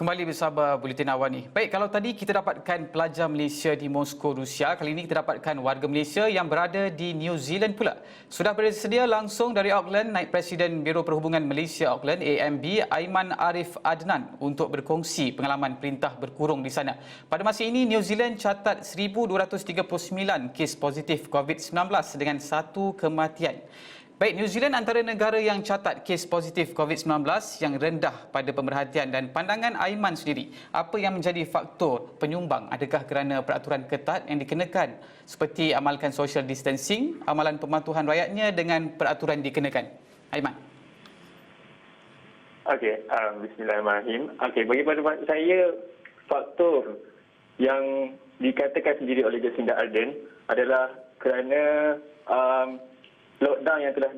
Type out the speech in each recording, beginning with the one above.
Kembali bersama Buletin Awal ni. Baik, kalau tadi kita dapatkan pelajar Malaysia di Moskow, Rusia, kali ini kita dapatkan warga Malaysia yang berada di New Zealand pula. Sudah bersedia langsung dari Auckland, Naib Presiden Biro Perhubungan Malaysia Auckland, AMB, Aiman Arif Adnan untuk berkongsi pengalaman perintah berkurung di sana. Pada masa ini, New Zealand catat 1,239 kes positif COVID-19 dengan 1 kematian. Baik, New Zealand antara negara yang catat kes positif COVID-19 yang rendah pada pemerhatian dan pandangan Aiman sendiri. Apa yang menjadi faktor penyumbang? Adakah kerana peraturan ketat yang dikenakan seperti amalkan social distancing, amalan pematuhan rakyatnya dengan peraturan dikenakan? Aiman. Okey, bismillahirrahmanirrahim. Okey, bagi pada saya, faktor yang dikatakan sendiri oleh Jacinda Ardern adalah kerana lockdown yang telah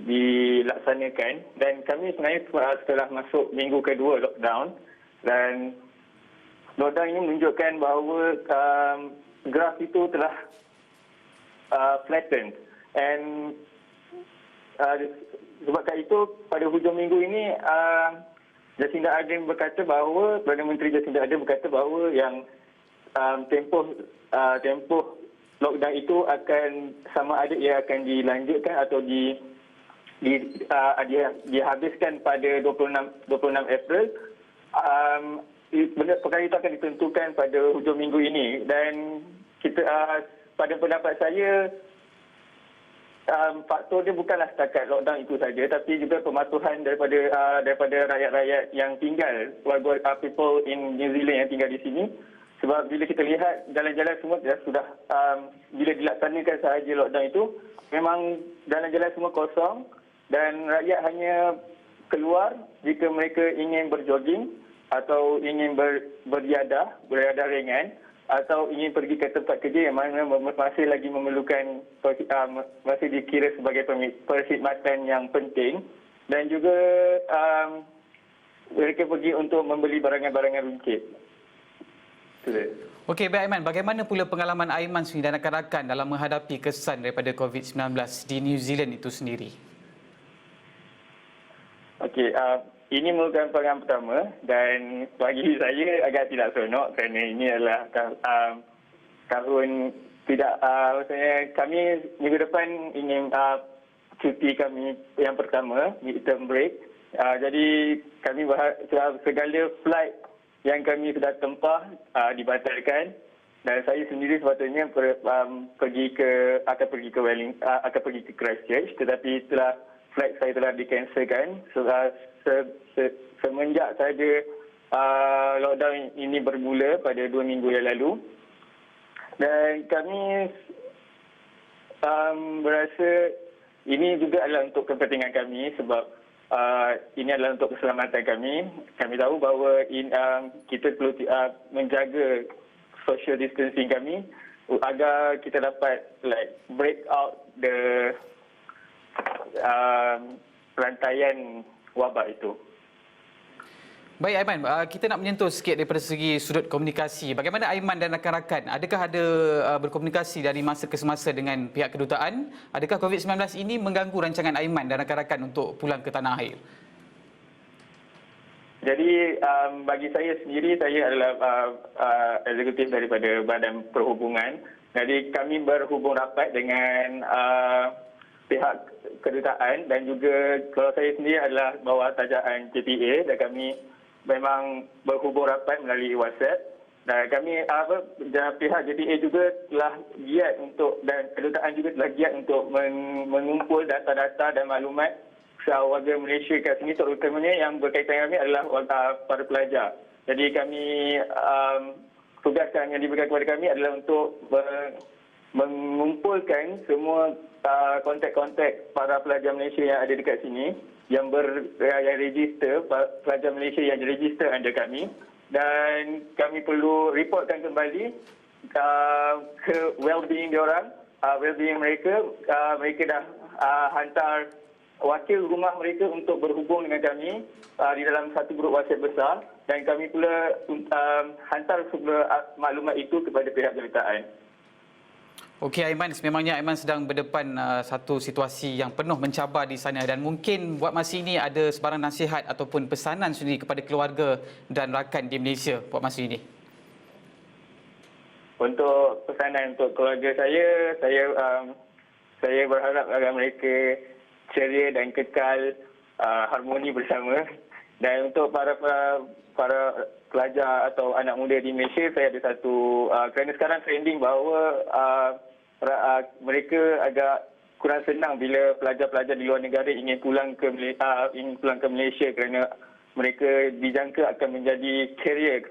dilaksanakan, dan kami sebenarnya setelah masuk minggu kedua lockdown, dan lockdown ini menunjukkan bahawa graf itu telah flattened, and sebabkan itu pada hujung minggu ini Jacinda Ardern berkata bahawa, Perdana Menteri Jacinda Ardern berkata bahawa yang tempoh lockdown itu akan sama ada ia akan dilanjutkan atau dihabiskan pada 26 April. Perkara itu akan ditentukan pada hujung minggu ini, dan kita pada pendapat saya faktor dia bukanlah setakat lockdown itu saja, tapi juga pematuhan daripada rakyat-rakyat yang tinggal, warga people in New Zealand yang tinggal di sini. Sebab bila kita lihat jalan-jalan semua sudah bila dilaksanakan sahaja lockdown itu, memang jalan-jalan semua kosong dan rakyat hanya keluar jika mereka ingin berjoging atau ingin beriadah ringan, atau ingin pergi ke tempat kerja yang mana masih lagi memerlukan, masih dikira sebagai perkhidmatan yang penting, dan juga mereka pergi untuk membeli barangan-barangan runcit. Okey, baik Aiman. Bagaimana pula pengalaman Aiman sendiri dan rakan-rakan dalam menghadapi kesan daripada COVID-19 di New Zealand itu sendiri? Okey, ini merupakan pengalaman pertama, dan bagi saya agak tidak seronok kerana ini adalah tahun tidak, maksudnya kami minggu depan ingin cuti kami yang pertama, midterm break. Jadi kami segala flight yang kami sudah tempah dibatalkan, dan saya sendiri sepatutnya akan pergi ke Christchurch, tetapi flight saya telah dikanselkan semenjak saja lockdown ini bermula pada 2 minggu yang lalu. Dan kami berasa ini juga adalah untuk kepentingan kami, sebab ini adalah untuk keselamatan kami. Kami tahu bahawa kita perlu menjaga social distancing kami agar kita dapat break out the rantaian wabak itu. Baik Aiman, kita nak menyentuh sikit daripada segi sudut komunikasi. Bagaimana Aiman dan rakan-rakan? Adakah ada berkomunikasi dari masa ke semasa dengan pihak kedutaan? Adakah COVID-19 ini mengganggu rancangan Aiman dan rakan-rakan untuk pulang ke tanah air? Jadi bagi saya sendiri, saya adalah eksekutif daripada Badan Perhubungan. Jadi kami berhubung rapat dengan pihak kedutaan, dan juga kalau saya sendiri adalah bawah tajaan JPA, dan kami memang berhubung rapat melalui WhatsApp, dan kami pihak JPA juga telah giat untuk, dan kedutaan juga telah giat untuk mengumpul data-data dan maklumat warga Malaysia kat sini, terutamanya yang berkaitan dengan kami adalah para pelajar. Jadi kami tugas yang diberikan kepada kami adalah untuk mengumpulkan semua kontak-kontak para pelajar Malaysia yang ada dekat sini, yang register, pelajar Malaysia yang diregister under kami, dan kami perlu reportkan kembali ke well-being diorang, well-being mereka. Mereka dah hantar wakil rumah mereka untuk berhubung dengan kami di dalam satu grup WhatsApp besar, dan kami pula hantar semua maklumat itu kepada pihak kedutaan. Okey Aiman, sememangnya Aiman sedang berdepan satu situasi yang penuh mencabar di sana dan mungkin buat masa ini ada sebarang nasihat ataupun pesanan sendiri kepada keluarga dan rakan di Malaysia buat masa ini. Untuk pesanan untuk keluarga saya berharap agar mereka ceria dan kekal harmoni bersama. Dan untuk para pelajar atau anak muda di Malaysia, saya ada satu kerana sekarang trending bahawa mereka agak kurang senang bila pelajar-pelajar di luar negara ingin pulang ke Malaysia kerana mereka dijangka akan menjadi carrier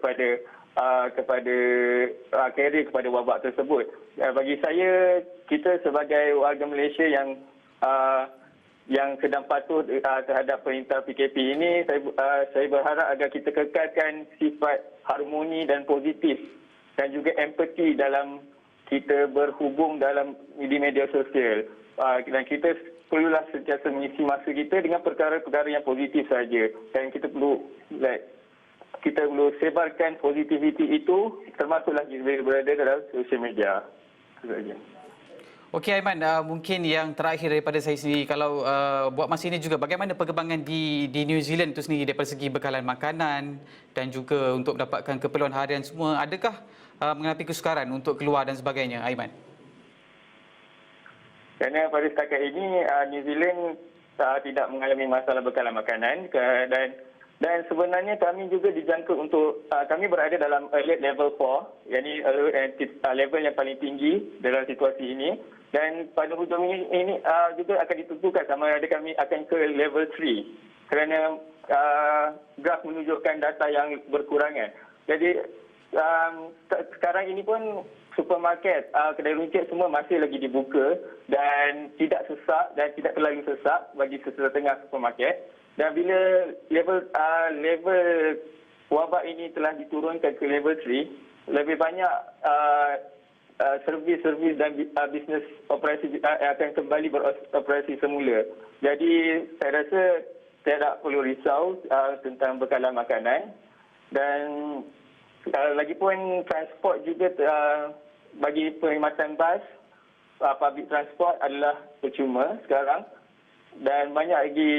kepada wabak tersebut. Bagi saya, kita sebagai warga Malaysia yang sedang patuh terhadap perintah PKP ini, saya berharap agar kita kekalkan sifat harmoni dan positif dan juga empati dalam kita berhubung di media sosial. Dan kita perlulah sentiasa mengisi masa kita dengan perkara-perkara yang positif saja. Dan kita perlu sebarkan positivity itu, termasuklah kita berada dalam sosial media. Itu saja. Okey Aiman, mungkin yang terakhir daripada saya sendiri, kalau buat masa ini juga bagaimana perkembangan di New Zealand itu sendiri daripada segi bekalan makanan dan juga untuk mendapatkan keperluan harian semua, adakah menghadapi kesukaran untuk keluar dan sebagainya, Aiman? Kerana pada setakat ini New Zealand tidak mengalami masalah bekalan makanan dan sebenarnya kami juga dijangka untuk kami berada dalam alert level 4, yakni level yang paling tinggi dalam situasi ini, dan pada hujung ini juga akan ditentukan sama ada kami akan ke level 3 kerana graf menunjukkan data yang berkurangan. Jadi sekarang ini pun supermarket, kedai runcit semua masih lagi dibuka dan tidak sesak dan tidak terlalu sesak bagi setengah supermarket. Dan bila level wabak ini telah diturunkan ke level 3, lebih banyak servis-servis dan bisnes operasi akan kembali beroperasi semula. Jadi saya rasa tidak perlu risau tentang bekalan makanan. Dan lagipun transport juga bagi perkhidmatan bas, public transport adalah percuma sekarang. Dan banyak lagi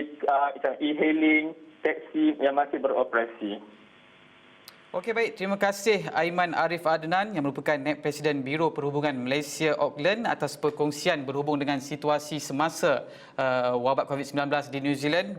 e-hailing, taksi yang masih beroperasi. Okey baik, terima kasih Aiman Arif Adnan yang merupakan Naib Presiden Biro Perhubungan Malaysia Auckland atas perkongsian berhubung dengan situasi semasa wabak COVID-19 di New Zealand.